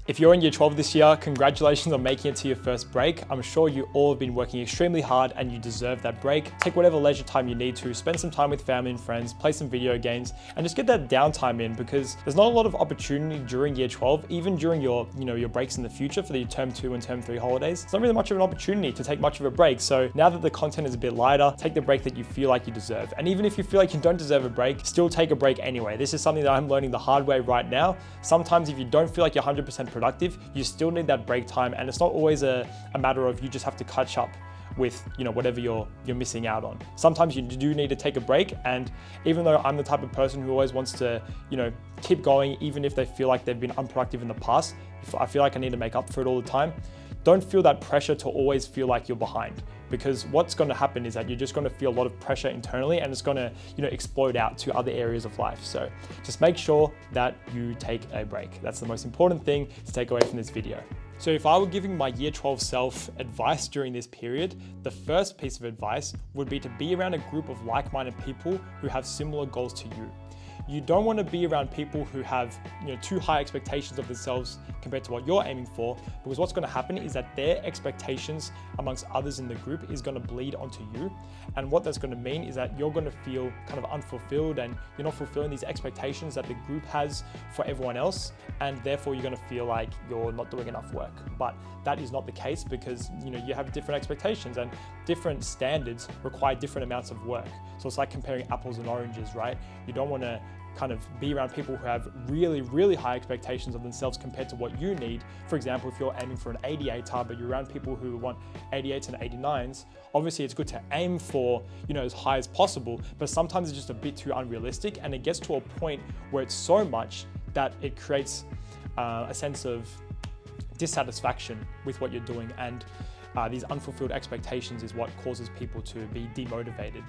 If you're in year 12 this year, congratulations on making it to your first break. I'm sure you all have been working extremely hard and you deserve that break. Take whatever leisure time you need to, spend some time with family and friends, play some video games, and just get that downtime in, because there's not a lot of opportunity during year 12, even during your breaks in the future for the term 2 and term 3 holidays. It's not really much of an opportunity to take much of a break. So now that the content is a bit lighter, take the break that you feel like you deserve. And even if you feel like you don't deserve a break, still take a break anyway. This is something that I'm learning the hard way right now. Sometimes if you don't feel like you're 100% productive, you still need that break time, and it's not always a matter of you just have to catch up with whatever you're missing out on. Sometimes you do need to take a break, and even though I'm the type of person who always wants to keep going even if they feel like they've been unproductive in the past, if I feel like I need to make up for it all the time, don't feel that pressure to always feel like you're behind, because what's going to happen is that you're just going to feel a lot of pressure internally, and it's going to explode out to other areas of life. So just make sure that you take a break. That's the most important thing to take away from this video. So if I were giving my year 12 self advice during this period, the first piece of advice would be to be around a group of like-minded people who have similar goals to you. You don't want to be around people who have too high expectations of themselves compared to what you're aiming for, because what's going to happen is that their expectations amongst others in the group is going to bleed onto you. And what that's going to mean is that you're going to feel kind of unfulfilled, and you're not fulfilling these expectations that the group has for everyone else, and therefore you're going to feel like you're not doing enough work. But that is not the case, because you have different expectations, and different standards require different amounts of work. So it's like comparing apples and oranges, right? You don't want to kind of be around people who have really, really high expectations of themselves compared to what you need. For example, if you're aiming for an 88 but you're around people who want 88s and 89s, obviously it's good to aim for as high as possible, but sometimes it's just a bit too unrealistic, and it gets to a point where it's so much that it creates a sense of dissatisfaction with what you're doing, and these unfulfilled expectations is what causes people to be demotivated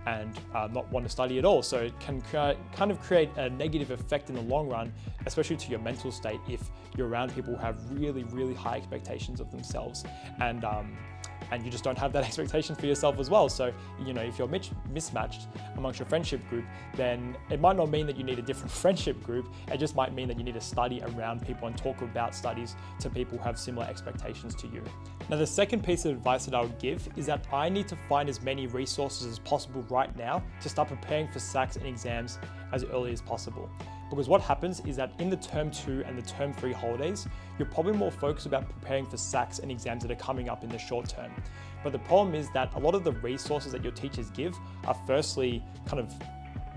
and not want to study at all. So it can kind of create a negative effect in the long run, especially to your mental state, if you're around people who have really, really high expectations of themselves, and you just don't have that expectation for yourself as well. So, if you're mismatched amongst your friendship group, then it might not mean that you need a different friendship group. It just might mean that you need to study around people and talk about studies to people who have similar expectations to you. Now, the second piece of advice that I would give is that I need to find as many resources as possible right now to start preparing for SACs and exams as early as possible. Because what happens is that in the term 2 and the term 3 holidays, you're probably more focused about preparing for SACs and exams that are coming up in the short term. But the problem is that a lot of the resources that your teachers give are firstly kind of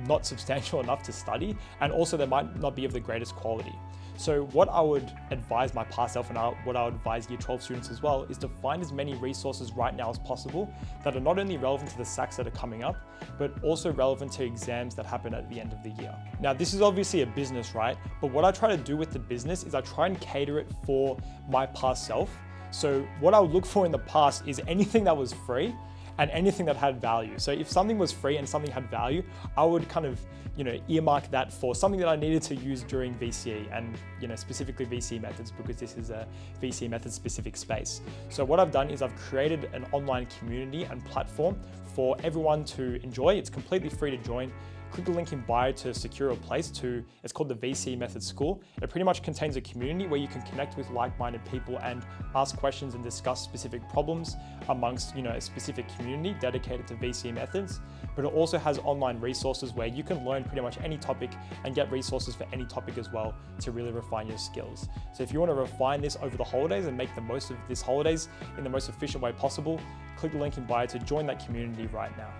not substantial enough to study, and also they might not be of the greatest quality. So what I would advise my past self, and what I would advise year 12 students as well, is to find as many resources right now as possible that are not only relevant to the SACs that are coming up, but also relevant to exams that happen at the end of the year. Now, this is obviously a business, right? But what I try to do with the business is I try and cater it for my past self. So what I would look for in the past is anything that was free and anything that had value. So if something was free and something had value, I would kind of, earmark that for something that I needed to use during VCE, and, specifically VCE Methods, because this is a VCE Methods specific space. So what I've done is I've created an online community and platform for everyone to enjoy. It's completely free to join. Click the link in bio to secure a place it's called the VCE Methods School. It pretty much contains a community where you can connect with like-minded people and ask questions and discuss specific problems amongst a specific community dedicated to VCE Methods. But it also has online resources where you can learn pretty much any topic and get resources for any topic as well to really refine your skills. So if you want to refine this over the holidays and make the most of this holidays in the most efficient way possible, click the link in bio to join that community right now.